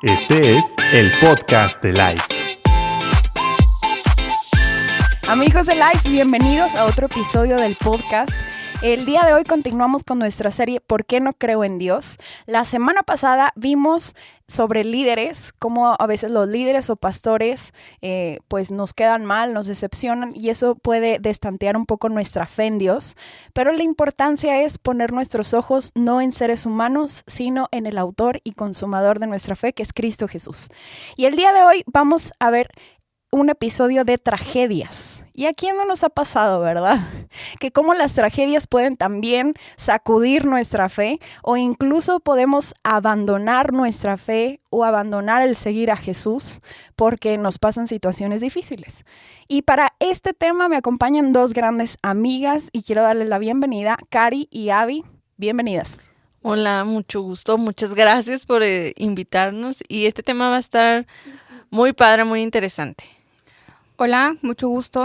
Este es el podcast de Life. Amigos de Life, bienvenidos a otro episodio del podcast. El día de hoy continuamos con nuestra serie ¿Por qué no creo en Dios? La semana pasada vimos sobre líderes, cómo a veces los líderes o pastores pues nos quedan mal, nos decepcionan y eso puede destantear un poco nuestra fe en Dios. Pero la importancia es poner nuestros ojos no en seres humanos, sino en el autor y consumador de nuestra fe, que es Cristo Jesús. Y el día de hoy vamos a ver un episodio de tragedias. ¿Y a quién no nos ha pasado, verdad? Que cómo las tragedias pueden también sacudir nuestra fe o incluso podemos abandonar nuestra fe o abandonar el seguir a Jesús porque nos pasan situaciones difíciles. Y para este tema me acompañan dos grandes amigas y quiero darles la bienvenida, Cari y Abby. Bienvenidas. Hola, mucho gusto. Muchas gracias por invitarnos y este tema va a estar muy padre, muy interesante. Hola, mucho gusto.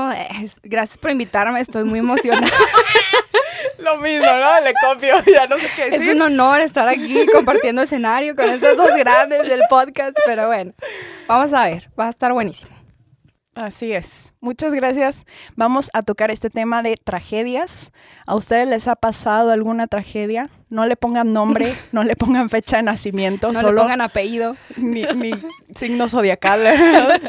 Gracias por invitarme, estoy muy emocionada. Lo mismo, ¿no? Le copio, ya no sé qué decir. Es un honor estar aquí compartiendo escenario con estos dos grandes del podcast, pero bueno, vamos a ver, va a estar buenísimo. Así es. Muchas gracias. Vamos a tocar este tema de tragedias. ¿A ustedes les ha pasado alguna tragedia? No le pongan nombre, no le pongan fecha de nacimiento. No solo le pongan apellido. Ni signo zodiacal, ¿verdad?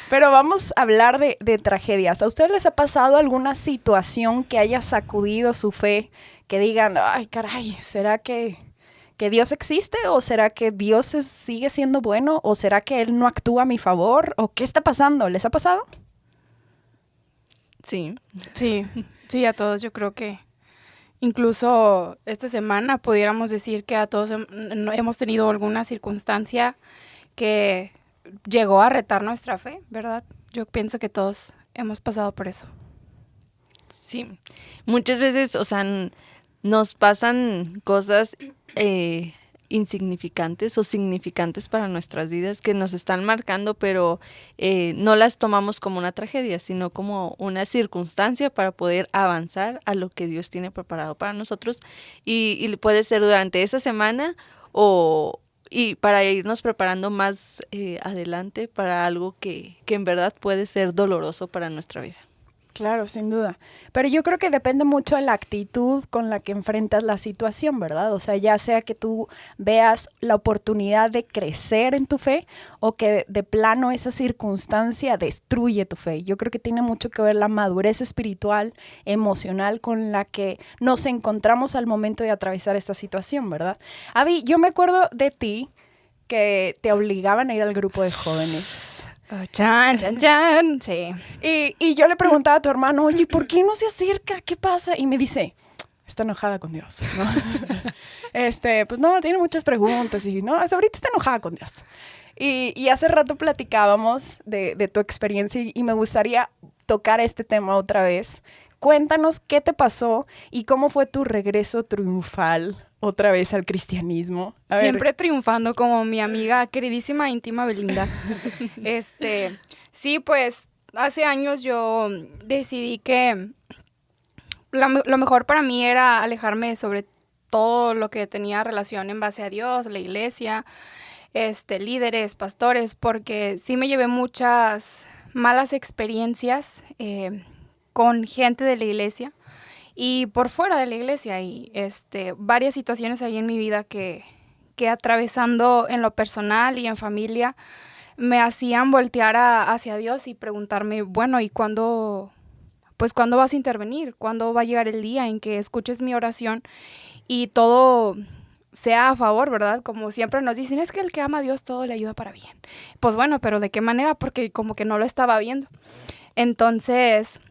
Pero vamos a hablar de tragedias. ¿A ustedes les ha pasado alguna situación que haya sacudido su fe? Que digan, ay, caray, ¿será que Dios existe? ¿O será que Dios sigue siendo bueno? ¿O será que Él no actúa a mi favor? ¿O qué está pasando? ¿Les ha pasado? Sí. Sí, a todos. Yo creo que incluso esta semana pudiéramos decir que a todos hemos tenido alguna circunstancia que llegó a retar nuestra fe, ¿verdad? Yo pienso que todos hemos pasado por eso. Sí. Muchas veces, nos pasan cosas insignificantes o significantes para nuestras vidas que nos están marcando, pero no las tomamos como una tragedia, sino como una circunstancia para poder avanzar a lo que Dios tiene preparado para nosotros y puede ser durante esa semana y para irnos preparando más adelante para algo que en verdad puede ser doloroso para nuestra vida. Claro, sin duda. Pero yo creo que depende mucho de la actitud con la que enfrentas la situación, ¿verdad? O sea, ya sea que tú veas la oportunidad de crecer en tu fe o que de plano esa circunstancia destruye tu fe. Yo creo que tiene mucho que ver la madurez espiritual, emocional con la que nos encontramos al momento de atravesar esta situación, ¿verdad? Abby, yo me acuerdo de ti que te obligaban a ir al grupo de jóvenes. Oh, chan, sí. Y yo le preguntaba a tu hermano, oye, ¿por qué no se acerca? ¿Qué pasa? Y me dice, está enojada con Dios, ¿no? Pues no, tiene muchas preguntas y no, hasta ahorita está enojada con Dios. Y hace rato platicábamos de tu experiencia y me gustaría tocar este tema otra vez. Cuéntanos qué te pasó y cómo fue tu regreso triunfal otra vez al cristianismo. Siempre triunfando como mi amiga queridísima íntima Belinda. Sí, pues hace años yo decidí que lo mejor para mí era alejarme sobre todo lo que tenía relación en base a Dios, la iglesia, líderes, pastores, porque sí me llevé muchas malas experiencias con gente de la iglesia y por fuera de la iglesia y varias situaciones ahí en mi vida que atravesando en lo personal y en familia me hacían voltear hacia Dios y preguntarme, bueno, ¿y cuándo vas a intervenir? ¿Cuándo va a llegar el día en que escuches mi oración y todo sea a favor, verdad? Como siempre nos dicen, es que el que ama a Dios todo le ayuda para bien. Pues bueno, pero ¿de qué manera? Porque como que no lo estaba viendo. Entonces,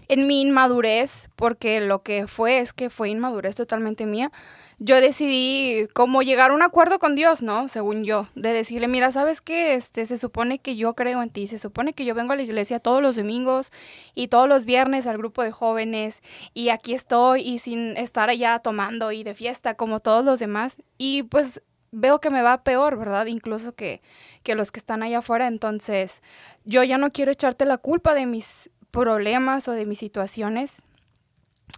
en mi inmadurez, porque lo que fue fue inmadurez totalmente mía, yo decidí como llegar a un acuerdo con Dios, ¿no? Según yo, de decirle, mira, ¿sabes qué? Se supone que yo creo en ti, se supone que yo vengo a la iglesia todos los domingos y todos los viernes al grupo de jóvenes y aquí estoy y sin estar allá tomando y de fiesta como todos los demás y pues veo que me va peor, ¿verdad? Incluso que los que están allá afuera, entonces yo ya no quiero echarte la culpa de mis problemas o de mis situaciones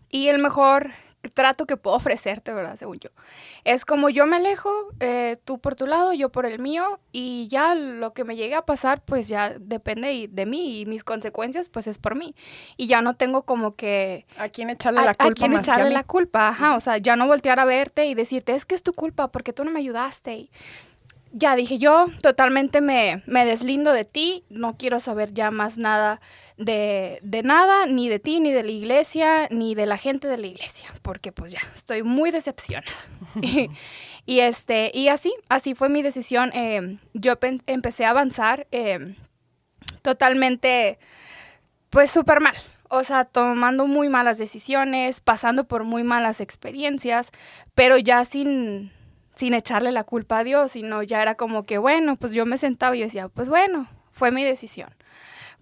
y el mejor trato que puedo ofrecerte, ¿verdad? Según yo. Es como yo me alejo, tú por tu lado, yo por el mío, y ya lo que me llegue a pasar, pues ya depende de mí, y mis consecuencias, pues es por mí. Y ya no tengo como que... ¿A quién echarle la culpa? ¿A quién más que a echarle mí? la culpa? Ajá, o sea, ya no voltear a verte y decirte, es que es tu culpa, porque tú no me ayudaste. Y ya dije, yo totalmente me deslindo de ti, no quiero saber ya más nada de nada, ni de ti, ni de la iglesia, ni de la gente de la iglesia, porque pues ya, estoy muy decepcionada. y así fue mi decisión. Yo empecé a avanzar totalmente, pues súper mal. O sea, tomando muy malas decisiones, pasando por muy malas experiencias, pero ya sin echarle la culpa a Dios, sino ya era como que, bueno, pues yo me sentaba y yo decía, pues bueno, fue mi decisión.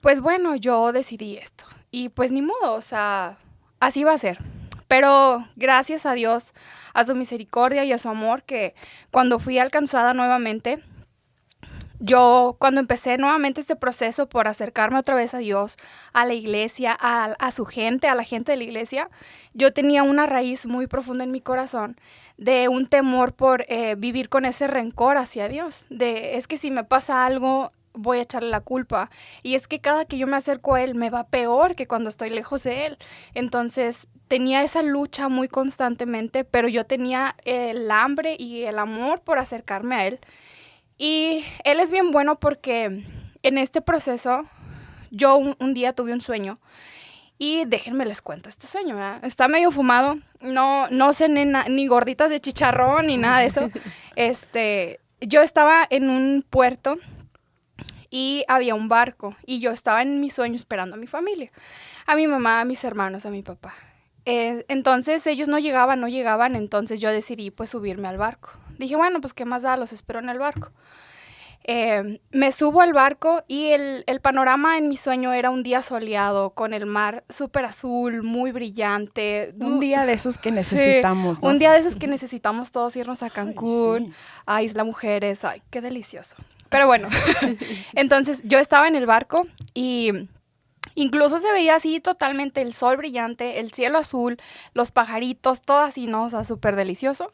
Pues bueno, yo decidí esto. Y pues ni modo, o sea, así va a ser. Pero gracias a Dios, a su misericordia y a su amor, que cuando fui alcanzada nuevamente, yo cuando empecé nuevamente este proceso por acercarme otra vez a Dios, a la iglesia, a su gente, a la gente de la iglesia, yo tenía una raíz muy profunda en mi corazón de un temor por vivir con ese rencor hacia Dios. Es que si me pasa algo, voy a echarle la culpa. Y es que cada que yo me acerco a Él, me va peor que cuando estoy lejos de Él. Entonces tenía esa lucha muy constantemente, pero yo tenía el hambre y el amor por acercarme a Él. Y Él es bien bueno porque en este proceso yo un día tuve un sueño y déjenme les cuento este sueño, ¿verdad? Está medio fumado, no cené ni gorditas de chicharrón ni nada de eso. Yo estaba en un puerto y había un barco y yo estaba en mi sueño esperando a mi familia, a mi mamá, a mis hermanos, a mi papá. Entonces ellos no llegaban, entonces yo decidí pues subirme al barco. Dije, bueno, pues qué más da, los espero en el barco. Me subo al barco y el panorama en mi sueño era un día soleado, con el mar súper azul, muy brillante. Un día de esos que necesitamos, sí, ¿no? Un día de esos que necesitamos todos irnos a Cancún, Ay, sí. a Isla Mujeres. Ay, qué delicioso. Pero bueno, entonces yo estaba en el barco y incluso se veía así totalmente el sol brillante, el cielo azul, los pajaritos, todo así, ¿no? O sea, súper delicioso.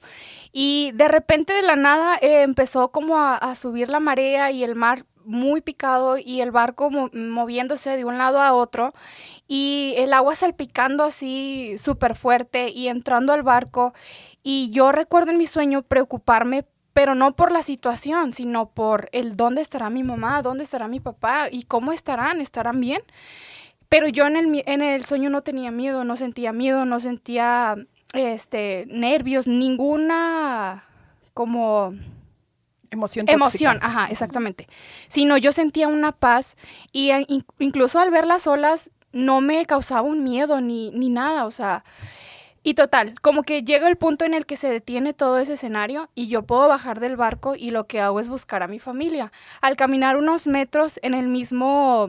Y de repente de la nada empezó como a subir la marea y el mar muy picado y el barco moviéndose de un lado a otro y el agua salpicando así súper fuerte y entrando al barco. Y yo recuerdo en mi sueño preocuparme, pero no por la situación, sino por el dónde estará mi mamá, dónde estará mi papá y cómo estarán bien. Pero yo en el sueño no tenía miedo, no sentía nervios, ninguna como Emoción tóxica. ajá, exactamente. Sino yo sentía una paz y incluso al ver las olas no me causaba un miedo ni nada, o sea. Y total, como que llega el punto en el que se detiene todo ese escenario y yo puedo bajar del barco y lo que hago es buscar a mi familia. Al caminar unos metros en el mismo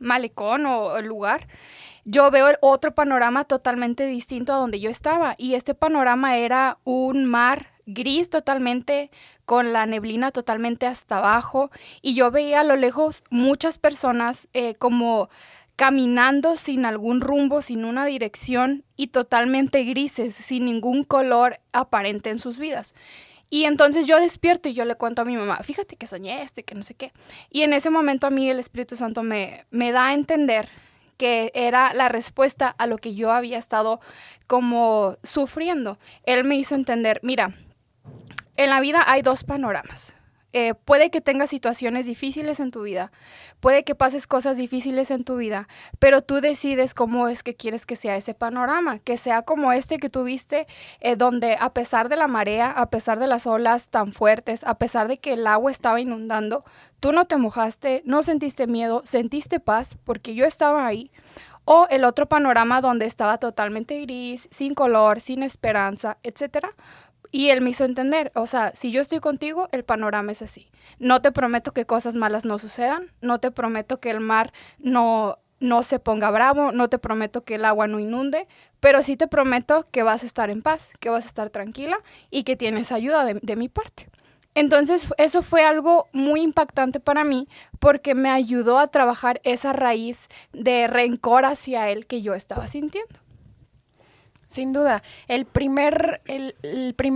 malecón o lugar, yo veo otro panorama totalmente distinto a donde yo estaba. Y este panorama era un mar gris totalmente, con la neblina totalmente hasta abajo. Y yo veía a lo lejos muchas personas como caminando sin algún rumbo, sin una dirección y totalmente grises, sin ningún color aparente en sus vidas. Y entonces yo despierto y yo le cuento a mi mamá, fíjate que soñé esto y que no sé qué. Y en ese momento a mí el Espíritu Santo me da a entender que era la respuesta a lo que yo había estado como sufriendo. Él me hizo entender, mira, en la vida hay dos panoramas. Puede que tengas situaciones difíciles en tu vida, puede que pases cosas difíciles en tu vida, pero tú decides cómo es que quieres que sea ese panorama, que sea como este que tuviste, donde a pesar de la marea, a pesar de las olas tan fuertes, a pesar de que el agua estaba inundando, tú no te mojaste, no sentiste miedo, sentiste paz porque yo estaba ahí. O el otro panorama donde estaba totalmente gris, sin color, sin esperanza, etcétera. Y él me hizo entender, o sea, si yo estoy contigo, el panorama es así. No te prometo que cosas malas no sucedan, no te prometo que el mar no se ponga bravo, no te prometo que el agua no inunde, pero sí te prometo que vas a estar en paz, que vas a estar tranquila y que tienes ayuda de mi parte. Entonces, eso fue algo muy impactante para mí porque me ayudó a trabajar esa raíz de rencor hacia él que yo estaba sintiendo. Sin duda. El primer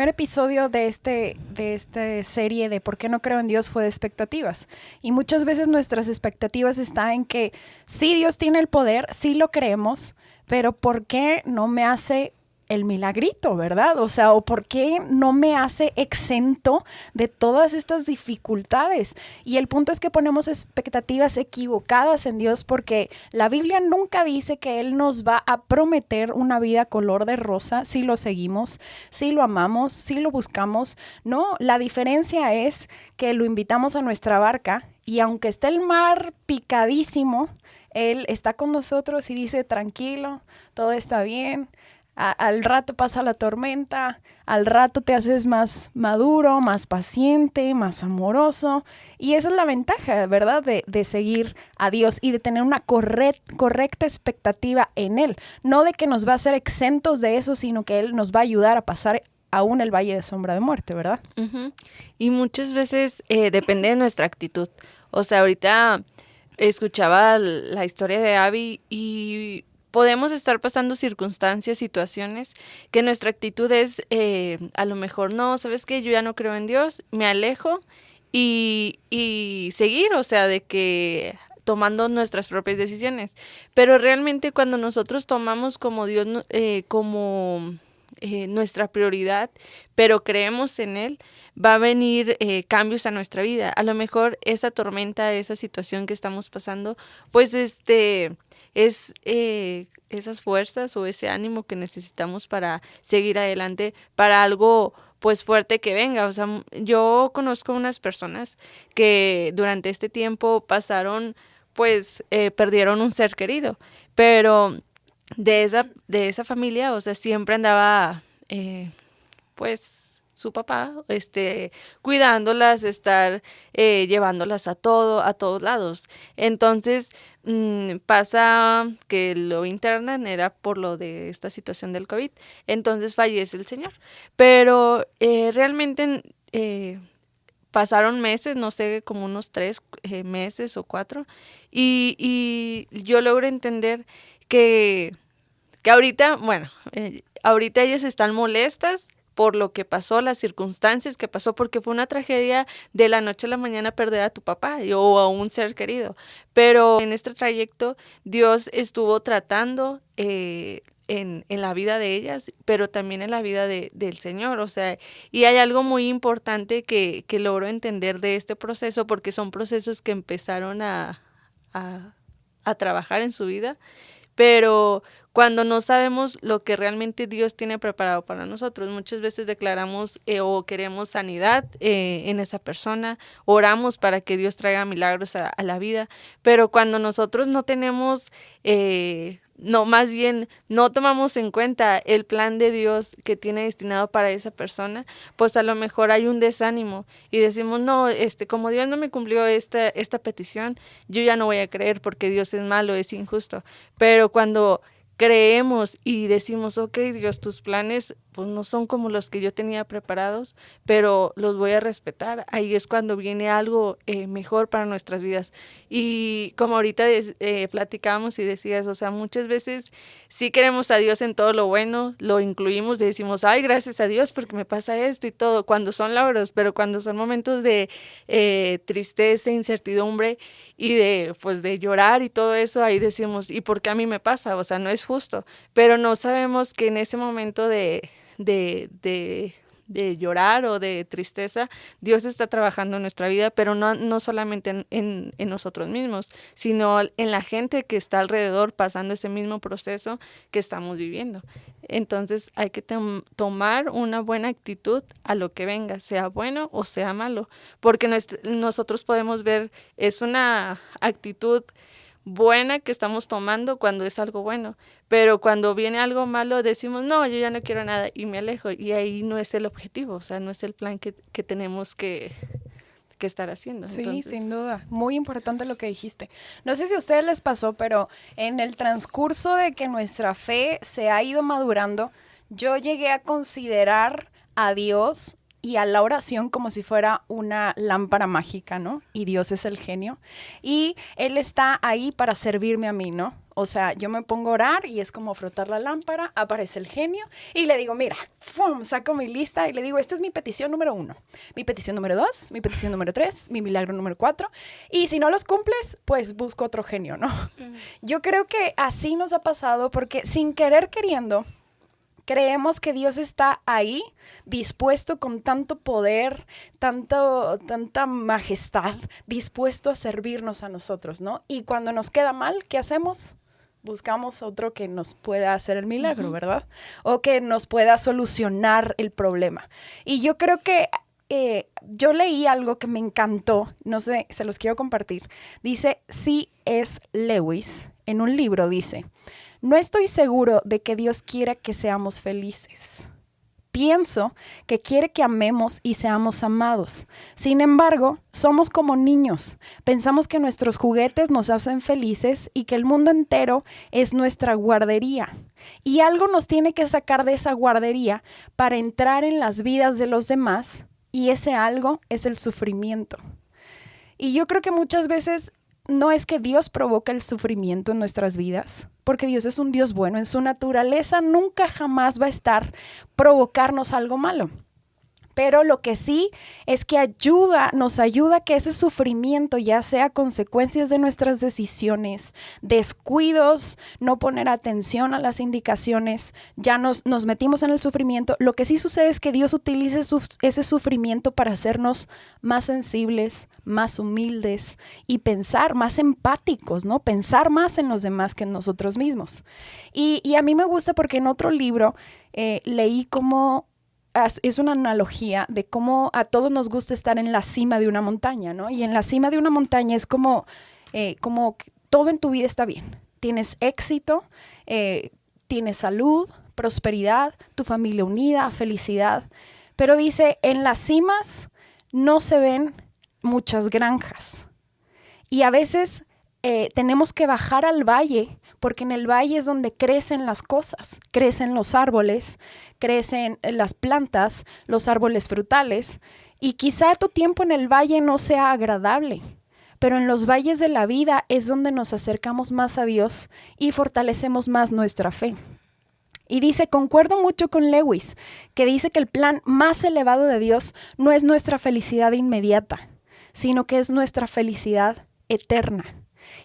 episodio de esta serie de ¿Por qué no creo en Dios? Fue de expectativas. Y muchas veces nuestras expectativas están en que sí, Dios tiene el poder, sí lo creemos, pero ¿por qué no me hace el milagrito, verdad? O sea, ¿o por qué no me hace exento de todas estas dificultades? Y el punto es que ponemos expectativas equivocadas en Dios, porque la Biblia nunca dice que Él nos va a prometer una vida color de rosa si lo seguimos, si lo amamos, si lo buscamos. No, la diferencia es que lo invitamos a nuestra barca y aunque esté el mar picadísimo, Él está con nosotros y dice, tranquilo, todo está bien. Al rato pasa la tormenta, al rato te haces más maduro, más paciente, más amoroso. Y esa es la ventaja, ¿verdad? De seguir a Dios y de tener una correcta expectativa en Él. No de que nos va a hacer exentos de eso, sino que Él nos va a ayudar a pasar aún el valle de sombra de muerte, ¿verdad? Uh-huh. Y muchas veces depende de nuestra actitud. O sea, ahorita escuchaba la historia de Abby y podemos estar pasando circunstancias, situaciones, que nuestra actitud es a lo mejor, no, ¿sabes qué? Yo ya no creo en Dios, me alejo y seguir, o sea, de que tomando nuestras propias decisiones. Pero realmente cuando nosotros tomamos como Dios, nuestra prioridad, pero creemos en Él, va a venir cambios a nuestra vida. A lo mejor esa tormenta, esa situación que estamos pasando, pues es esas fuerzas o ese ánimo que necesitamos para seguir adelante, para algo pues fuerte que venga. O sea, yo conozco unas personas que durante este tiempo pasaron, pues perdieron un ser querido, pero de esa familia, o sea, siempre andaba pues su papá, cuidándolas, estar llevándolas a todos lados. Entonces, pasa que lo internan, era por lo de esta situación del COVID, entonces fallece el señor. Pero realmente pasaron meses, no sé, como unos 3 meses o 4, y yo logro entender que ahorita, bueno, ahorita ellas están molestas por lo que pasó, las circunstancias que pasó, porque fue una tragedia de la noche a la mañana perder a tu papá o a un ser querido. Pero en este trayecto Dios estuvo tratando en la vida de ellas, pero también en la vida del Señor. O sea, y hay algo muy importante que logro entender de este proceso, porque son procesos que empezaron a trabajar en su vida, pero cuando no sabemos lo que realmente Dios tiene preparado para nosotros, muchas veces declaramos o queremos sanidad en esa persona, oramos para que Dios traiga milagros a la vida, pero cuando nosotros no tenemos, más bien no tomamos en cuenta el plan de Dios que tiene destinado para esa persona, pues a lo mejor hay un desánimo y decimos, no, como Dios no me cumplió esta petición, yo ya no voy a creer porque Dios es malo, es injusto. Pero cuando creemos y decimos, ok, Dios, tus planes pues no son como los que yo tenía preparados, pero los voy a respetar. Ahí es cuando viene algo mejor para nuestras vidas. Y como ahorita platicábamos y decías, o sea, muchas veces sí queremos a Dios en todo lo bueno, lo incluimos y decimos, ay, gracias a Dios porque me pasa esto y todo, cuando son logros, pero cuando son momentos de tristeza, incertidumbre y de llorar y todo eso, ahí decimos, ¿y por qué a mí me pasa? O sea, no es justo, pero no sabemos que en ese momento de llorar o de tristeza, Dios está trabajando en nuestra vida, pero no solamente en nosotros mismos, sino en la gente que está alrededor pasando ese mismo proceso que estamos viviendo. Entonces hay que tomar una buena actitud a lo que venga, sea bueno o sea malo, porque nosotros podemos ver, es una actitud buena que estamos tomando cuando es algo bueno, pero cuando viene algo malo decimos, no, yo ya no quiero nada y me alejo, y ahí no es el objetivo, o sea, no es el plan que tenemos que estar haciendo. Sí, entonces, sin duda. Muy importante lo que dijiste. No sé si a ustedes les pasó, pero en el transcurso de que nuestra fe se ha ido madurando, yo llegué a considerar a Dios y a la oración como si fuera una lámpara mágica, ¿no? Y Dios es el genio. Y Él está ahí para servirme a mí, ¿no? O sea, yo me pongo a orar y es como frotar la lámpara, aparece el genio y le digo, mira, ¡fum! Saco mi lista y le digo, esta es mi petición número 1, mi petición número 2, mi petición número 3, mi milagro número 4. Y si no los cumples, pues busco otro genio, ¿no? Yo creo que así nos ha pasado porque sin querer queriendo, creemos que Dios está ahí, dispuesto con tanto poder, tanta majestad, dispuesto a servirnos a nosotros, ¿no? Y cuando nos queda mal, ¿qué hacemos? Buscamos otro que nos pueda hacer el milagro, ¿verdad? O que nos pueda solucionar el problema. Y yo creo que yo leí algo que me encantó, no sé, se los quiero compartir. Dice C.S. Lewis, en un libro dice, no estoy seguro de que Dios quiera que seamos felices. Pienso que quiere que amemos y seamos amados. Sin embargo, somos como niños. Pensamos que nuestros juguetes nos hacen felices y que el mundo entero es nuestra guardería. Y algo nos tiene que sacar de esa guardería para entrar en las vidas de los demás, y ese algo es el sufrimiento. Y yo creo que muchas veces no es que Dios provoque el sufrimiento en nuestras vidas, porque Dios es un Dios bueno. En su naturaleza nunca jamás va a estar provocarnos algo malo. Pero lo que sí es que nos ayuda a que ese sufrimiento, ya sea consecuencias de nuestras decisiones, descuidos, no poner atención a las indicaciones, ya nos metimos en el sufrimiento. Lo que sí sucede es que Dios utiliza ese sufrimiento para hacernos más sensibles, más humildes y pensar más empáticos, ¿no? Pensar más en los demás que en nosotros mismos. Y a mí me gusta porque en otro libro leí cómo es una analogía de cómo a todos nos gusta estar en la cima de una montaña, ¿no? Y en la cima de una montaña es como todo en tu vida está bien. Tienes éxito, tienes salud, prosperidad, tu familia unida, felicidad. Pero dice, en las cimas no se ven muchas granjas. Y a veces tenemos que bajar al valle, porque en el valle es donde crecen las cosas, crecen los árboles, crecen las plantas, los árboles frutales, y quizá tu tiempo en el valle no sea agradable, pero en los valles de la vida es donde nos acercamos más a Dios y fortalecemos más nuestra fe. Y dice, concuerdo mucho con Lewis, que dice que el plan más elevado de Dios no es nuestra felicidad inmediata, sino que es nuestra felicidad eterna.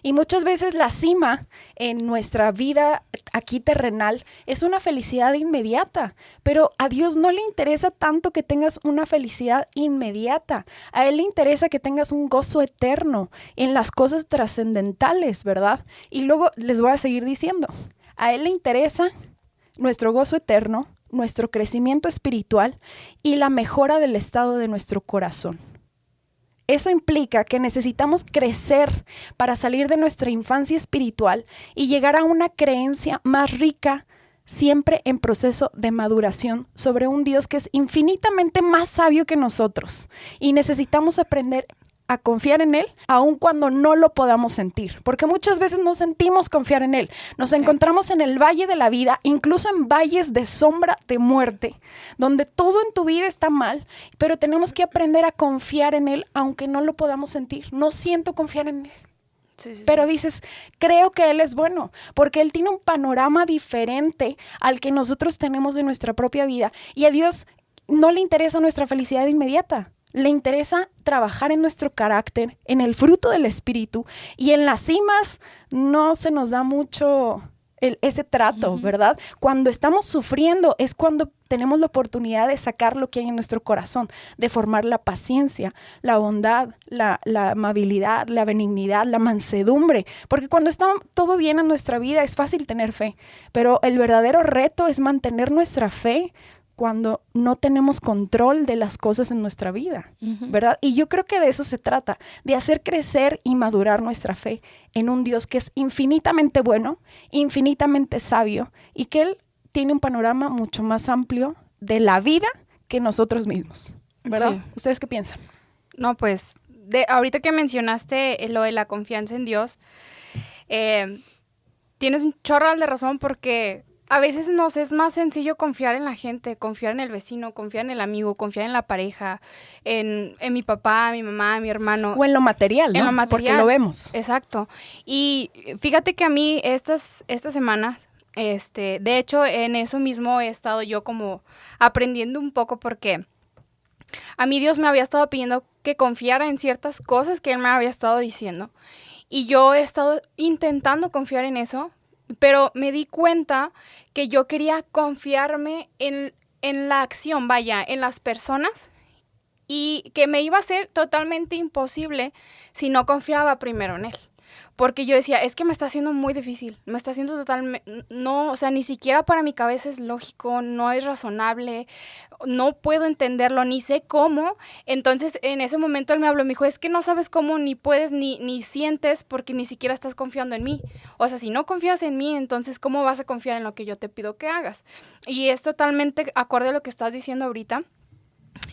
Y muchas veces la cima en nuestra vida aquí terrenal es una felicidad inmediata, pero a Dios no le interesa tanto que tengas una felicidad inmediata. A Él le interesa que tengas un gozo eterno en las cosas trascendentales, ¿verdad? Y luego les voy a seguir diciendo, a Él le interesa nuestro gozo eterno, nuestro crecimiento espiritual y la mejora del estado de nuestro corazón. Eso implica que necesitamos crecer para salir de nuestra infancia espiritual y llegar a una creencia más rica, siempre en proceso de maduración, sobre un Dios que es infinitamente más sabio que nosotros. Y necesitamos aprender a confiar en Él, aun cuando no lo podamos sentir, porque muchas veces no sentimos confiar en Él. Nos encontramos en el valle de la vida, incluso en valles de sombra de muerte, donde todo en tu vida está mal, pero tenemos que aprender a confiar en Él, aunque no lo podamos sentir. No siento confiar en Él. Pero dices, creo que Él es bueno, porque Él tiene un panorama diferente al que nosotros tenemos de nuestra propia vida, y a Dios no le interesa nuestra felicidad inmediata. Le interesa trabajar en nuestro carácter, en el fruto del Espíritu, y en las cimas no se nos da mucho ese trato, ¿verdad? Cuando estamos sufriendo es cuando tenemos la oportunidad de sacar lo que hay en nuestro corazón, de formar la paciencia, la bondad, la amabilidad, la benignidad, la mansedumbre, porque cuando está todo bien en nuestra vida es fácil tener fe, pero el verdadero reto es mantener nuestra fe cuando no tenemos control de las cosas en nuestra vida, ¿verdad? Y yo creo que de eso se trata, de hacer crecer y madurar nuestra fe en un Dios que es infinitamente bueno, infinitamente sabio, y que Él tiene un panorama mucho más amplio de la vida que nosotros mismos, ¿verdad? Sí. ¿Ustedes qué piensan? No, pues, ahorita que mencionaste lo de la confianza en Dios, tienes un chorro de razón, porque a veces nos es más sencillo confiar en la gente, confiar en el vecino, confiar en el amigo, confiar en la pareja, en mi papá, mi mamá, mi hermano. O en lo material, ¿no? En lo material. Porque lo vemos. Exacto. Y fíjate que a mí esta semana, de hecho, en eso mismo he estado yo como aprendiendo un poco porque a mí Dios me había estado pidiendo que confiara en ciertas cosas que Él me había estado diciendo. Y yo he estado intentando confiar en eso, pero me di cuenta que yo quería confiarme en la acción, vaya, en las personas, y que me iba a ser totalmente imposible si no confiaba primero en Él. Porque yo decía, es que me está haciendo muy difícil, me está haciendo totalmente, no, o sea, ni siquiera para mi cabeza es lógico, no es razonable, no puedo entenderlo, ni sé cómo. Entonces, en ese momento él me habló, me dijo, es que no sabes cómo, ni puedes, ni sientes, porque ni siquiera estás confiando en mí. O sea, si no confías en mí, entonces, ¿cómo vas a confiar en lo que yo te pido que hagas? Y es totalmente acorde a lo que estás diciendo ahorita.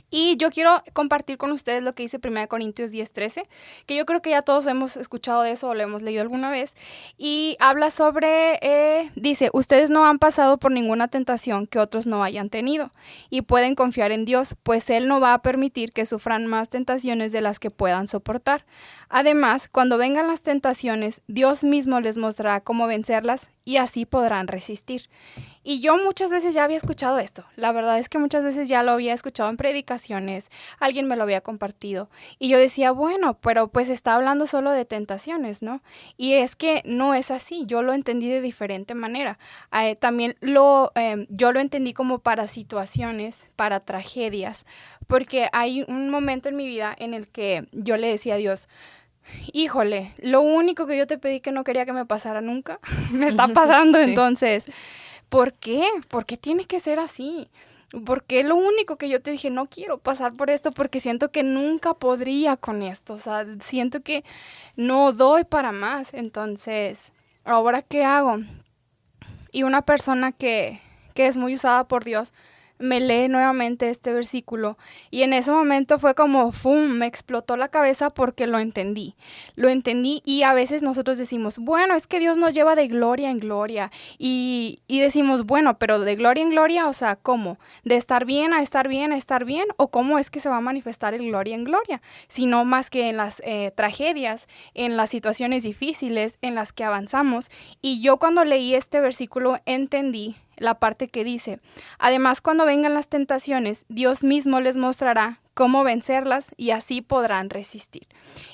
Y yo quiero compartir con ustedes lo que dice 1 Corintios 10:13, que yo creo que ya todos hemos escuchado de eso o lo hemos leído alguna vez. Y habla sobre, dice, ustedes no han pasado por ninguna tentación que otros no hayan tenido y pueden confiar en Dios, pues Él no va a permitir que sufran más tentaciones de las que puedan soportar. Además, cuando vengan las tentaciones, Dios mismo les mostrará cómo vencerlas y así podrán resistir. Y yo muchas veces ya había escuchado esto. La verdad es que muchas veces ya lo había escuchado en predicaciones, alguien me lo había compartido. Y yo decía, bueno, pero pues está hablando solo de tentaciones, ¿no? Y es que no es así, yo lo entendí de diferente manera. También yo lo entendí como para situaciones, para tragedias, porque hay un momento en mi vida en el que yo le decía a Dios, híjole, lo único que yo te pedí que no quería que me pasara nunca, me está pasando. Sí. Entonces, ¿por qué? ¿Por qué tiene que ser así? Porque lo único que yo te dije, no quiero pasar por esto porque siento que nunca podría con esto, o sea, siento que no doy para más. Entonces, ¿ahora qué hago? Y una persona que es muy usada por Dios me lee nuevamente este versículo y en ese momento fue como ¡fum! Me explotó la cabeza porque lo entendí y a veces nosotros decimos, bueno, es que Dios nos lleva de gloria en gloria y decimos, bueno, pero de gloria en gloria, o sea, ¿cómo? ¿De estar bien a estar bien a estar bien? ¿O cómo es que se va a manifestar el gloria en gloria? Sino más que en las tragedias, en las situaciones difíciles en las que avanzamos. Y yo cuando leí este versículo entendí la parte que dice, además cuando vengan las tentaciones, Dios mismo les mostrará cómo vencerlas y así podrán resistir.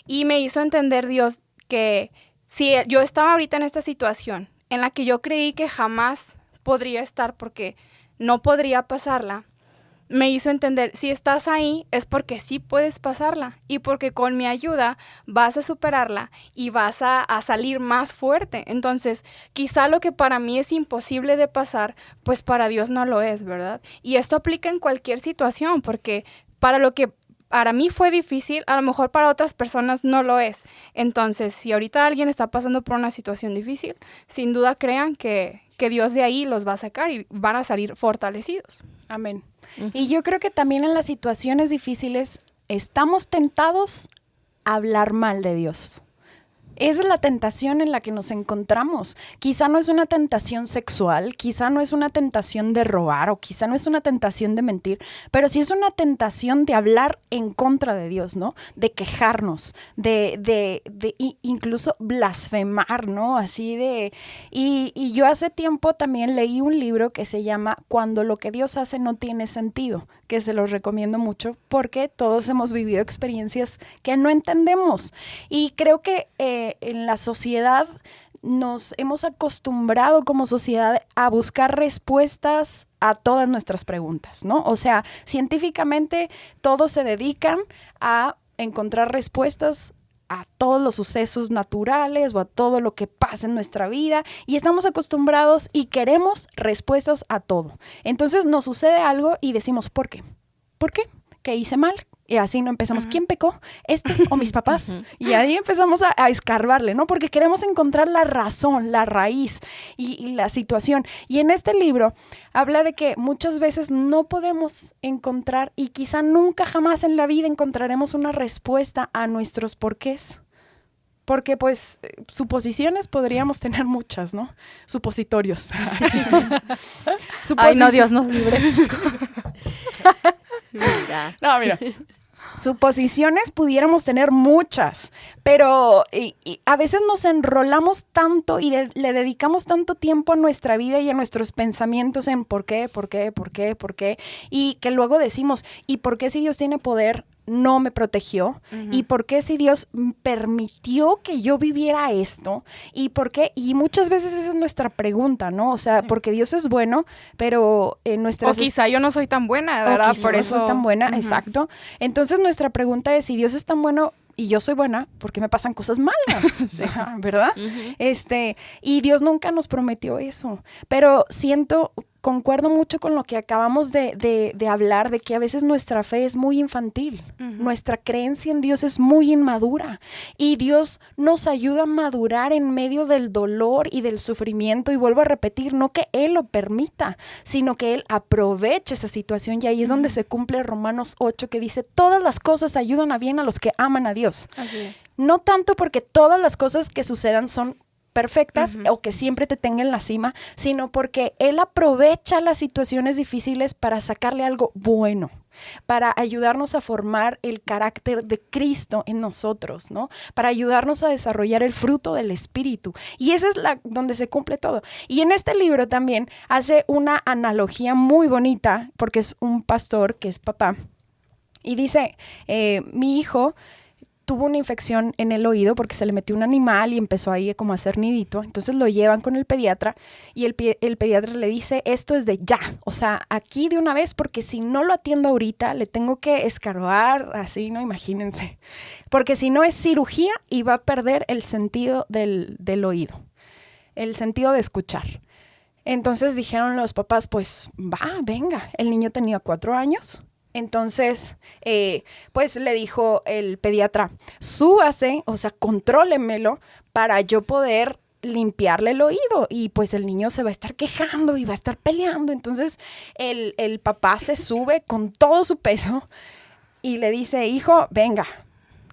Y me hizo entender Dios que si yo estaba ahorita en esta situación en la que yo creí que jamás podría estar porque no podría pasarla, me hizo entender, si estás ahí es porque sí puedes pasarla y porque con mi ayuda vas a superarla y vas a salir más fuerte. Entonces, quizá lo que para mí es imposible de pasar, pues para Dios no lo es, ¿verdad? Y esto aplica en cualquier situación, porque para lo que para mí fue difícil, a lo mejor para otras personas no lo es. Entonces, si ahorita alguien está pasando por una situación difícil, sin duda crean que Dios de ahí los va a sacar y van a salir fortalecidos. Amén. Uh-huh. Y yo creo que también en las situaciones difíciles estamos tentados a hablar mal de Dios. Es la tentación en la que nos encontramos. Quizá no es una tentación sexual, quizá no es una tentación de robar o quizá no es una tentación de mentir, pero sí es una tentación de hablar en contra de Dios, ¿no? De quejarnos, de incluso blasfemar, ¿no? Así de... Y yo hace tiempo también leí un libro que se llama Cuando lo que Dios hace no tiene sentido, que se los recomiendo mucho porque todos hemos vivido experiencias que no entendemos. Y creo que en la sociedad nos hemos acostumbrado como sociedad a buscar respuestas a todas nuestras preguntas, ¿no? O sea, científicamente todos se dedican a encontrar respuestas a todos los sucesos naturales o a todo lo que pasa en nuestra vida y estamos acostumbrados y queremos respuestas a todo. Entonces nos sucede algo y decimos, ¿por qué? ¿Por qué? ¿Qué hice mal? Y así no empezamos, ¿quién pecó? ¿Este o mis papás? Y ahí empezamos a escarbarle, ¿no? Porque queremos encontrar la razón, la raíz y la situación. Y en este libro habla de que muchas veces no podemos encontrar y quizá nunca jamás en la vida encontraremos una respuesta a nuestros porqués. porque pues suposiciones podríamos tener muchas, ¿no? Supositorios. Ay, no, Dios nos libre. Mira. No, mira. Suposiciones pudiéramos tener muchas, pero y a veces nos enrolamos tanto y le dedicamos tanto tiempo a nuestra vida y a nuestros pensamientos en por qué, y que luego decimos, ¿y por qué si Dios tiene poder no me protegió? ¿Y por qué si Dios permitió que yo viviera esto? ¿Y por qué? Y muchas veces esa es nuestra pregunta, ¿no? O sea, porque Dios es bueno, pero nuestras... O quizá yo no soy tan buena, ¿verdad? Por eso soy tan buena, exacto. Entonces nuestra pregunta es, si Dios es tan bueno y yo soy buena, ¿por qué me pasan cosas malas? ¿Verdad? Y Dios nunca nos prometió eso. Pero concuerdo mucho con lo que acabamos de hablar, de que a veces nuestra fe es muy infantil. Nuestra creencia en Dios es muy inmadura. Y Dios nos ayuda a madurar en medio del dolor y del sufrimiento. Y vuelvo a repetir, no que Él lo permita, sino que Él aproveche esa situación. Y ahí es donde se cumple Romanos 8, que dice, todas las cosas ayudan a bien a los que aman a Dios. Así es. No tanto porque todas las cosas que sucedan son perfectas o que siempre te tenga en la cima, sino porque Él aprovecha las situaciones difíciles para sacarle algo bueno, para ayudarnos a formar el carácter de Cristo en nosotros, ¿no? Para ayudarnos a desarrollar el fruto del Espíritu. Y esa es donde se cumple todo. Y en este libro también hace una analogía muy bonita, porque es un pastor que es papá, y dice, mi hijo tuvo una infección en el oído porque se le metió un animal y empezó ahí como a hacer nidito. Entonces lo llevan con el pediatra y el pediatra le dice, esto es de ya, o sea, aquí de una vez, porque si no lo atiendo ahorita, le tengo que escarbar, así, ¿no? Imagínense. Porque si no es cirugía y va a perder el sentido del oído, el sentido de escuchar. Entonces dijeron los papás, pues venga, el niño tenía 4 años. Entonces, pues le dijo el pediatra, súbase, o sea, contrólemelo para yo poder limpiarle el oído. Y pues el niño se va a estar quejando y va a estar peleando. Entonces, el papá se sube con todo su peso y le dice, hijo, venga,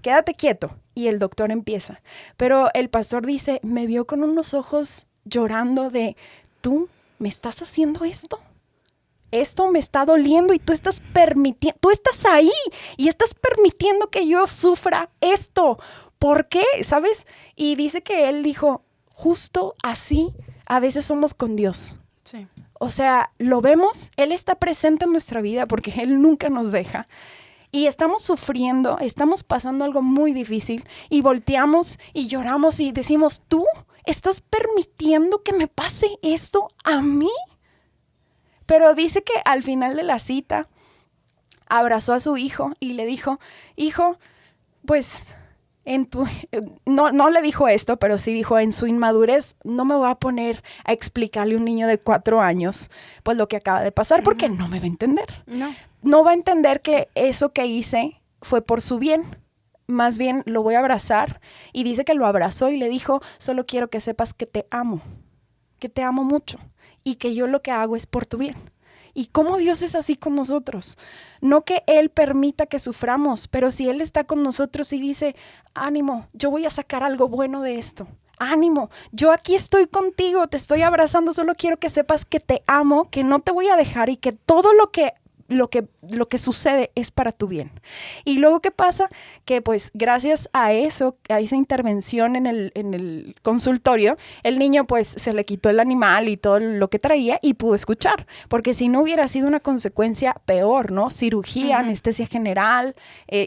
quédate quieto. Y el doctor empieza. Pero el pastor dice, me vio con unos ojos llorando de, ¿tú me estás haciendo esto? Esto me está doliendo y tú estás ahí y estás permitiendo que yo sufra esto. ¿Por qué? ¿Sabes? Y dice que él dijo, justo así a veces somos con Dios. Sí. O sea, lo vemos, Él está presente en nuestra vida porque Él nunca nos deja. Y estamos sufriendo, estamos pasando algo muy difícil y volteamos y lloramos y decimos, ¿tú estás permitiendo que me pase esto a mí? Pero dice que al final de la cita abrazó a su hijo y le dijo, hijo, pues no le dijo esto, pero sí dijo, en su inmadurez no me voy a poner a explicarle a un niño de 4 años pues lo que acaba de pasar, porque no me va a entender. No va a entender que eso que hice fue por su bien. Más bien lo voy a abrazar. Y dice que lo abrazó y le dijo, solo quiero que sepas que te amo mucho. Y que yo lo que hago es por tu bien. Y cómo Dios es así con nosotros. No que Él permita que suframos, pero si Él está con nosotros y dice, ánimo, yo voy a sacar algo bueno de esto. Ánimo, yo aquí estoy contigo, te estoy abrazando, solo quiero que sepas que te amo, que no te voy a dejar y que todo lo que sucede es para tu bien. Y luego, ¿qué pasa? Que pues gracias a eso, a esa intervención en el consultorio, el niño pues se le quitó el animal y todo lo que traía y pudo escuchar, porque si no hubiera sido una consecuencia peor, ¿no? Cirugía, anestesia general,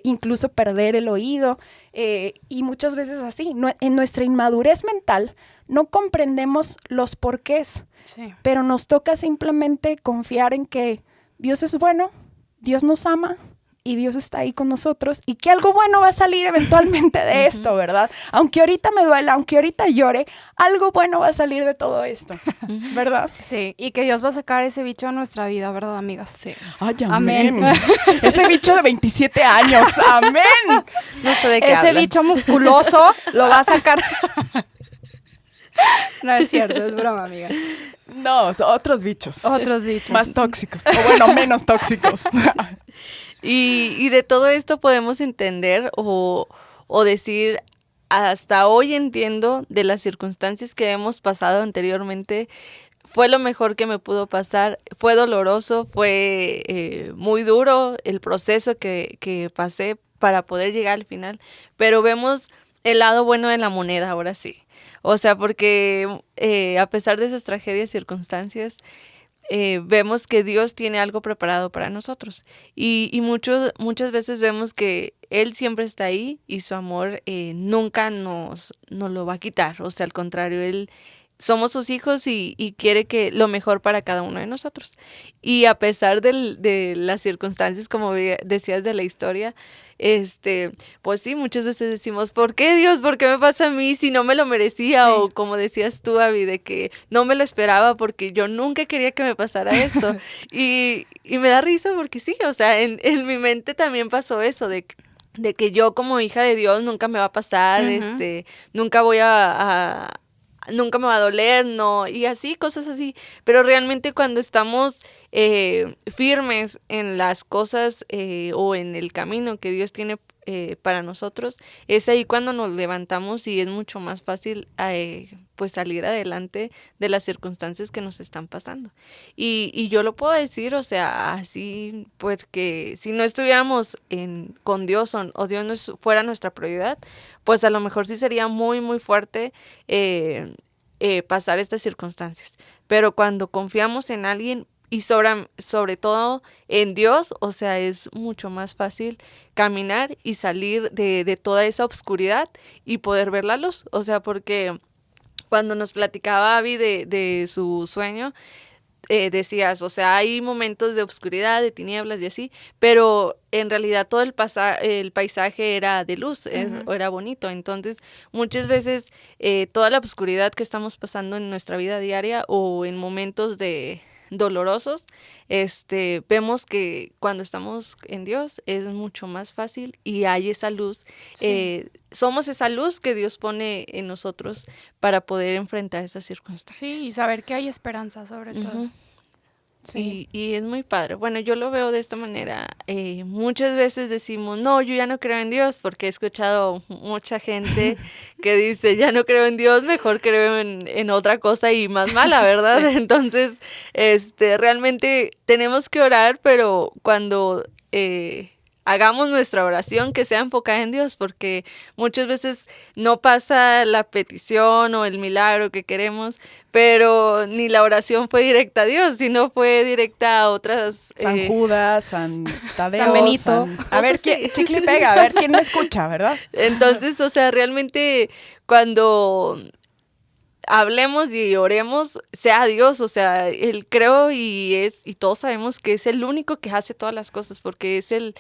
incluso perder el oído, y muchas veces así. En nuestra inmadurez mental no comprendemos los porqués, pero nos toca simplemente confiar en que Dios es bueno, Dios nos ama y Dios está ahí con nosotros y que algo bueno va a salir eventualmente de esto, ¿verdad? Aunque ahorita me duela, aunque ahorita llore, algo bueno va a salir de todo esto, ¿verdad? Sí, y que Dios va a sacar ese bicho a nuestra vida, ¿verdad, amigas? Sí. ¡Ay, amén! Ese bicho de 27 años, ¡amén! No sé de qué ese hablan. bicho musculoso lo va a sacar. No es cierto, es broma, amiga. No, son otros bichos. Otros bichos. Más tóxicos, o bueno, menos tóxicos. Y de todo esto podemos entender o decir, hasta hoy entiendo de las circunstancias que hemos pasado anteriormente, fue lo mejor que me pudo pasar. Fue doloroso, fue muy duro el proceso que pasé para poder llegar al final, pero vemos el lado bueno de la moneda ahora sí. O sea, porque a pesar de esas tragedias, circunstancias, vemos que Dios tiene algo preparado para nosotros. Y muchas veces vemos que Él siempre está ahí y su amor nunca nos lo va a quitar. O sea, al contrario, Él somos sus hijos y quiere que lo mejor para cada uno de nosotros. Y a pesar de las circunstancias, como decías de la historia, pues sí, muchas veces decimos, ¿por qué Dios? ¿Por qué me pasa a mí si no me lo merecía? Sí. O como decías tú, Abby, de que no me lo esperaba porque yo nunca quería que me pasara esto. y me da risa porque sí, o sea, en mi mente también pasó eso de que yo como hija de Dios nunca me va a pasar, nunca voy nunca me va a doler, no, y así, cosas así. Pero realmente cuando estamos firmes en las cosas o en el camino que Dios tiene para nosotros, es ahí cuando nos levantamos y es mucho más fácil pues salir adelante de las circunstancias que nos están pasando. Y yo lo puedo decir, o sea, así, porque si no estuviéramos con Dios o Dios no fuera nuestra prioridad, pues a lo mejor sí sería muy, muy fuerte pasar estas circunstancias. Pero cuando confiamos en alguien y sobre todo en Dios, o sea, es mucho más fácil caminar y salir de toda esa oscuridad y poder ver la luz. O sea, porque cuando nos platicaba Abby de su sueño, decías, o sea, hay momentos de oscuridad, de tinieblas y así, pero en realidad todo el paisaje era de luz, era bonito. Entonces, muchas veces toda la oscuridad que estamos pasando en nuestra vida diaria o en momentos dolorosos, vemos que cuando estamos en Dios es mucho más fácil y hay esa luz. Sí. Somos esa luz que Dios pone en nosotros para poder enfrentar esas circunstancias. Sí, y saber que hay esperanza sobre todo. Sí. Y es muy padre. Bueno, yo lo veo de esta manera. Muchas veces decimos, no, yo ya no creo en Dios, porque he escuchado mucha gente que dice, ya no creo en Dios, mejor creo en otra cosa y más mala, ¿verdad? Sí. Entonces, realmente tenemos que orar, pero cuando hagamos nuestra oración que sea enfocada en Dios, porque muchas veces no pasa la petición o el milagro que queremos, pero ni la oración fue directa a Dios, sino fue directa a otras... San Judas, San Tadeo, San Benito. A ver, chicle y pega, a ver quién me escucha, ¿verdad? Entonces, o sea, realmente cuando hablemos y oremos, sea Dios, o sea, Él creo y todos sabemos que es el único que hace todas las cosas, porque es el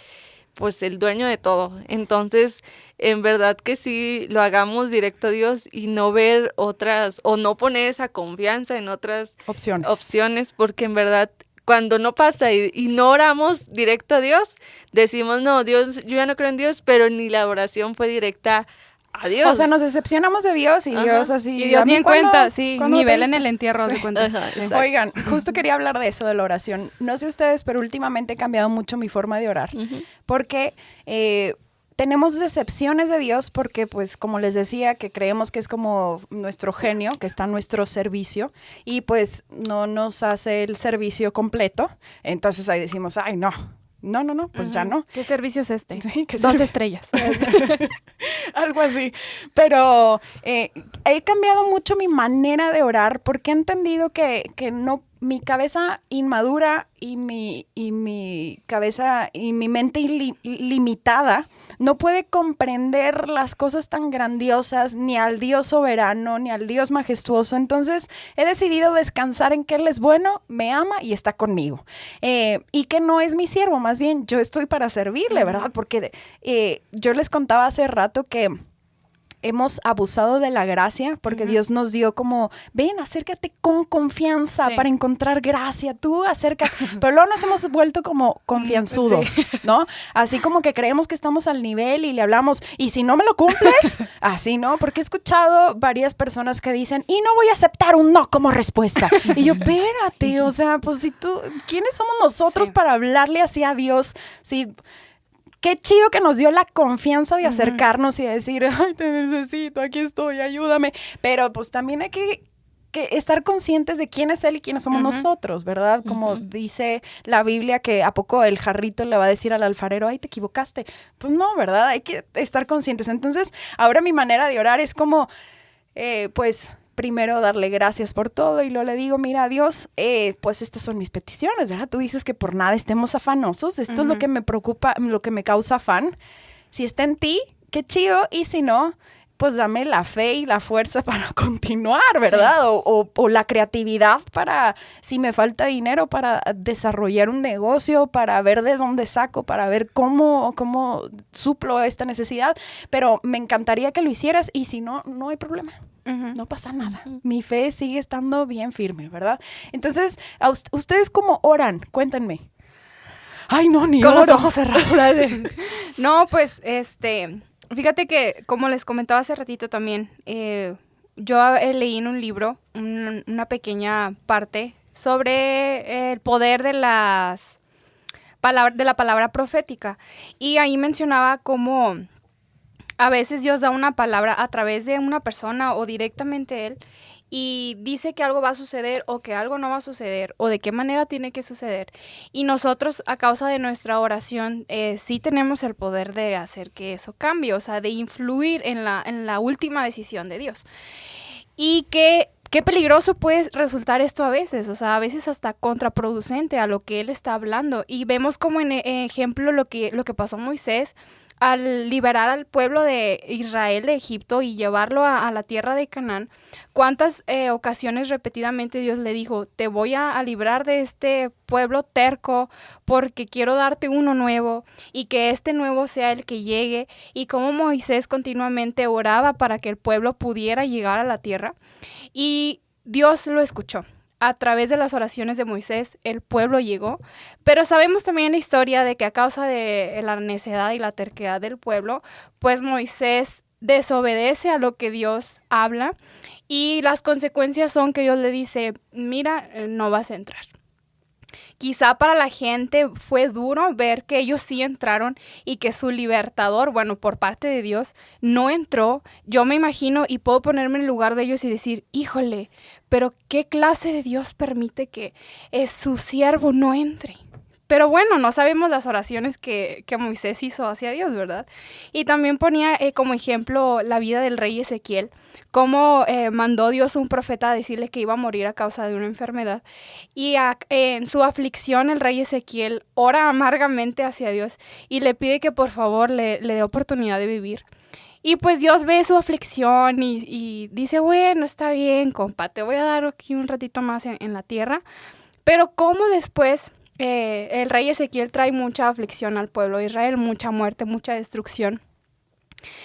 dueño de todo. Entonces, en verdad que sí lo hagamos directo a Dios y no ver otras, o no poner esa confianza en otras opciones, porque en verdad cuando no pasa y no oramos directo a Dios, decimos, no, Dios, yo ya no creo en Dios, pero ni la oración fue directa a Dios. O sea, nos decepcionamos de Dios y Dios así... Y Dios ni en cuenta, sí, nivel en el entierro, sí. de cuenta. Ajá, sí. Oigan, justo quería hablar de eso, de la oración. No sé ustedes, pero últimamente he cambiado mucho mi forma de orar, porque tenemos decepciones de Dios porque, pues, como les decía, que creemos que es como nuestro genio, que está a nuestro servicio, y pues no nos hace el servicio completo. Entonces ahí decimos, ay, no, pues ya no. ¿Qué servicio es este? Sí, 2 estrellas. Algo así. Pero he cambiado mucho mi manera de orar porque he entendido que no, mi cabeza inmadura y mi cabeza y mi mente limitada no puede comprender las cosas tan grandiosas, ni al Dios soberano, ni al Dios majestuoso. Entonces he decidido descansar en que Él es bueno, me ama y está conmigo. Y que no es mi siervo, más bien yo estoy para servirle, ¿verdad? Porque yo les contaba hace rato que hemos abusado de la gracia porque Dios nos dio como, ven, acércate con confianza para encontrar gracia, tú acércate, pero luego nos hemos vuelto como confianzudos, ¿no? Así como que creemos que estamos al nivel y le hablamos, y si no me lo cumples, así, ¿no? Porque he escuchado varias personas que dicen, y no voy a aceptar un no como respuesta. Y yo, espérate, o sea, pues si tú, ¿quiénes somos nosotros para hablarle así a Dios? Si qué chido que nos dio la confianza de acercarnos y de decir, ay, te necesito, aquí estoy, ayúdame. Pero pues también hay que estar conscientes de quién es Él y quiénes somos nosotros, ¿verdad? Como dice la Biblia, que ¿a poco el jarrito le va a decir al alfarero, ay, te equivocaste? Pues no, ¿verdad? Hay que estar conscientes. Entonces, ahora mi manera de orar es como, pues, primero darle gracias por todo y luego le digo, mira, Dios, pues estas son mis peticiones, ¿verdad? Tú dices que por nada estemos afanosos. Esto es lo que me preocupa, lo que me causa afán. Si está en ti, qué chido. Y si no, pues dame la fe y la fuerza para continuar, ¿verdad? Sí. O la creatividad para, si me falta dinero, para desarrollar un negocio, para ver de dónde saco, para ver cómo suplo esta necesidad. Pero me encantaría que lo hicieras y si no, no hay problema. No pasa nada. Mi fe sigue estando bien firme, ¿verdad? Entonces, ¿ustedes cómo oran? Cuéntenme. Ay, no, ni con oro. Los ojos cerrados. No, pues, fíjate que, como les comentaba hace ratito también, yo leí en un libro una pequeña parte sobre el poder de la palabra profética. Y ahí mencionaba cómo a veces Dios da una palabra a través de una persona o directamente Él y dice que algo va a suceder o que algo no va a suceder o de qué manera tiene que suceder. Y nosotros, a causa de nuestra oración, sí tenemos el poder de hacer que eso cambie, o sea, de influir en la última decisión de Dios. Y qué peligroso puede resultar esto a veces, o sea, a veces hasta contraproducente a lo que Él está hablando. Y vemos como en ejemplo lo que pasó Moisés al liberar al pueblo de Israel de Egipto y llevarlo a la tierra de Canaán. ¿Cuántas ocasiones repetidamente Dios le dijo, te voy a librar de este pueblo terco porque quiero darte uno nuevo y que este nuevo sea el que llegue? Y cómo Moisés continuamente oraba para que el pueblo pudiera llegar a la tierra. Y Dios lo escuchó. A través de las oraciones de Moisés, el pueblo llegó, pero sabemos también la historia de que a causa de la necedad y la terquedad del pueblo, pues Moisés desobedece a lo que Dios habla y las consecuencias son que Dios le dice, mira, no vas a entrar. Quizá para la gente fue duro ver que ellos sí entraron y que su libertador, bueno, por parte de Dios, no entró. Yo me imagino y puedo ponerme en el lugar de ellos y decir, híjole, pero ¿qué clase de Dios permite que su siervo no entre? Pero bueno, no sabemos las oraciones que Moisés hizo hacia Dios, ¿verdad? Y también ponía como ejemplo la vida del rey Ezequiel, cómo mandó Dios a un profeta a decirle que iba a morir a causa de una enfermedad. Y en su aflicción el rey Ezequiel ora amargamente hacia Dios y le pide que por favor le dé oportunidad de vivir. Y pues Dios ve su aflicción y dice, bueno, está bien, compa, te voy a dar aquí un ratito más en la tierra. Pero cómo después el rey Ezequiel trae mucha aflicción al pueblo de Israel, mucha muerte, mucha destrucción.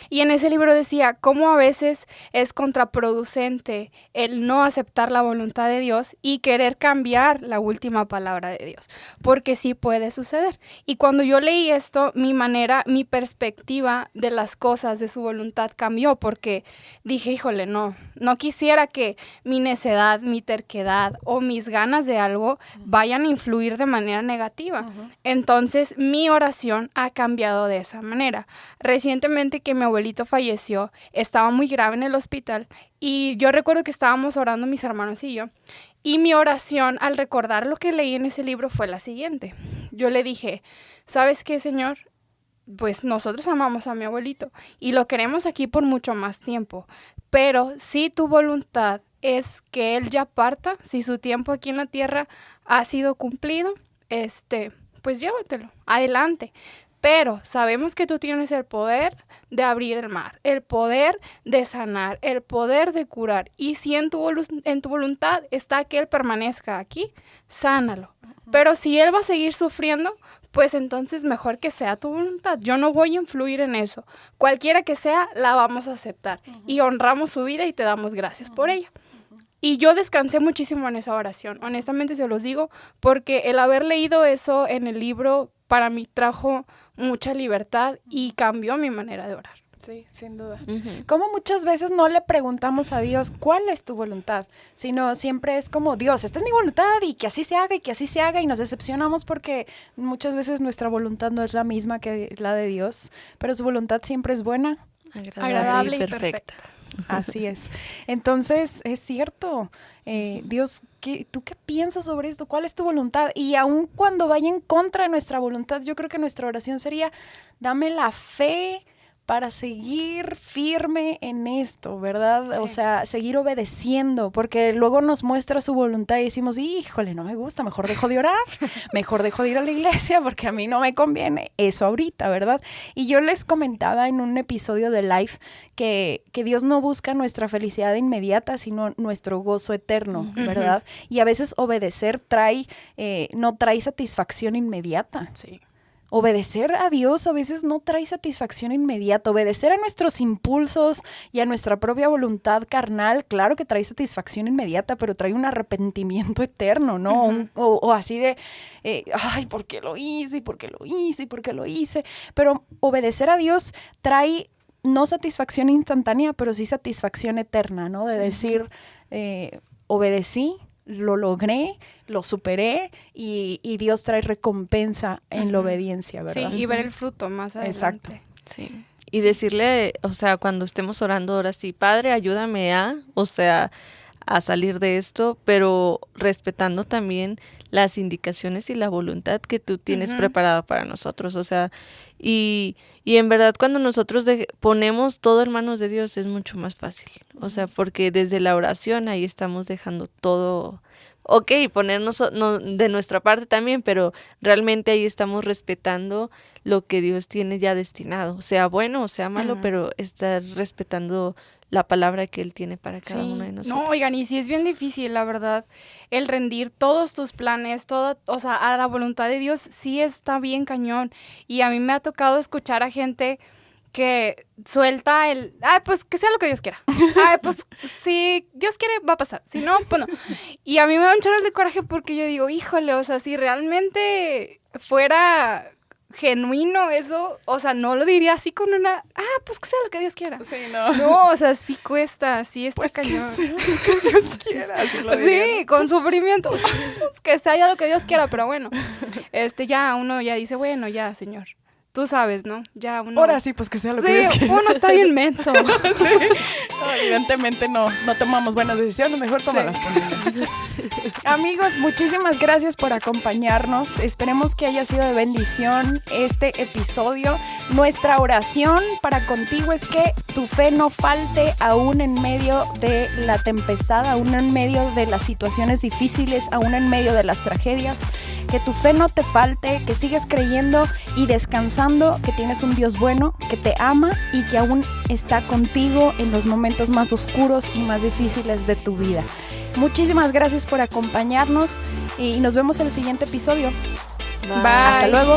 Y en ese libro decía cómo a veces es contraproducente el no aceptar la voluntad de Dios y querer cambiar la última palabra de Dios, porque sí puede suceder. Y cuando yo leí esto, mi perspectiva de las cosas, de su voluntad cambió, porque dije, híjole, no quisiera que mi necedad, mi terquedad o mis ganas de algo vayan a influir de manera negativa. Entonces, mi oración ha cambiado de esa manera. Recientemente que mi abuelito falleció, estaba muy grave en el hospital y yo recuerdo que estábamos orando mis hermanos y yo, y mi oración al recordar lo que leí en ese libro fue la siguiente. Yo le dije, ¿sabes qué, Señor? Pues nosotros amamos a mi abuelito y lo queremos aquí por mucho más tiempo, pero si tu voluntad es que él ya parta, si su tiempo aquí en la tierra ha sido cumplido, pues llévatelo, adelante. Pero sabemos que tú tienes el poder de abrir el mar, el poder de sanar, el poder de curar. Y si en tu voluntad está que Él permanezca aquí, sánalo. Pero si Él va a seguir sufriendo, pues entonces mejor que sea tu voluntad. Yo no voy a influir en eso. Cualquiera que sea, la vamos a aceptar. Y honramos su vida y te damos gracias por ella. Y yo descansé muchísimo en esa oración. Honestamente se los digo, porque el haber leído eso en el libro para mí trajo mucha libertad y cambió mi manera de orar. Sí, sin duda. Ujú. Como muchas veces no le preguntamos a Dios cuál es tu voluntad, sino siempre es como, Dios, esta es mi voluntad y que así se haga y que así se haga, y nos decepcionamos porque muchas veces nuestra voluntad no es la misma que la de Dios, pero su voluntad siempre es buena. Agradable y perfecta. Así es. Entonces, es cierto. Dios, ¿tú qué piensas sobre esto? ¿Cuál es tu voluntad? Y aun cuando vaya en contra de nuestra voluntad, yo creo que nuestra oración sería, dame la fe para seguir firme en esto, ¿verdad? Sí. O sea, seguir obedeciendo, porque luego nos muestra su voluntad y decimos, híjole, no me gusta, mejor dejo de orar, mejor dejo de ir a la iglesia porque a mí no me conviene eso ahorita, ¿verdad? Y yo les comentaba en un episodio de Life que Dios no busca nuestra felicidad inmediata, sino nuestro gozo eterno, ¿verdad? Y a veces obedecer no trae satisfacción inmediata. Sí. Obedecer a Dios a veces no trae satisfacción inmediata. Obedecer a nuestros impulsos y a nuestra propia voluntad carnal, claro que trae satisfacción inmediata, pero trae un arrepentimiento eterno, ¿no? O así de, ay, ¿por qué lo hice? ¿Y por qué lo hice? ¿Y por qué lo hice? Pero obedecer a Dios trae no satisfacción instantánea, pero sí satisfacción eterna, ¿no? De decir, obedecí, lo logré, lo superé y Dios trae recompensa en la obediencia, ¿verdad? Sí, y ver el fruto más adelante. Exacto. Sí. Y decirle, o sea, cuando estemos orando ahora sí, Padre, ayúdame o sea, a salir de esto, pero respetando también las indicaciones y la voluntad que tú tienes preparada para nosotros, o sea, y en verdad cuando nosotros ponemos todo en manos de Dios es mucho más fácil, o sea, porque desde la oración ahí estamos dejando todo, ok, ponernos de nuestra parte también, pero realmente ahí estamos respetando lo que Dios tiene ya destinado, sea bueno o sea malo, pero estar respetando la palabra que Él tiene para cada uno de nosotros. No, oigan, y sí es bien difícil, la verdad, el rendir todos tus planes, o sea, a la voluntad de Dios sí está bien cañón. Y a mí me ha tocado escuchar a gente que suelta pues que sea lo que Dios quiera. Pues si Dios quiere va a pasar, si no, pues no. Y a mí me da un chorro de coraje porque yo digo, híjole, o sea, si realmente fuera genuino eso, o sea, no lo diría así con pues que sea lo que Dios quiera. Sí, no. No, o sea, sí cuesta, sí está Pues cañón. que sea lo que Dios quiera, así lo diría, Sí, con sufrimiento. Que sea ya lo que Dios quiera, pero bueno. Ya uno ya dice, bueno, ya, Señor. Tú sabes, ¿no? Ya uno... Ahora sí, pues que sea lo que Sí, Dios quiera. uno está bien menso. Sí. No, evidentemente no tomamos buenas decisiones, mejor tómalas por mí. Amigos, muchísimas gracias por acompañarnos. Esperemos que haya sido de bendición este episodio. Nuestra oración para contigo es que tu fe no falte aún en medio de la tempestad, aún en medio de las situaciones difíciles, aún en medio de las tragedias. Que tu fe no te falte, que sigas creyendo y descansando, que tienes un Dios bueno, que te ama y que aún está contigo en los momentos más oscuros y más difíciles de tu vida. Muchísimas gracias por acompañarnos y nos vemos en el siguiente episodio. Bye. Hasta luego.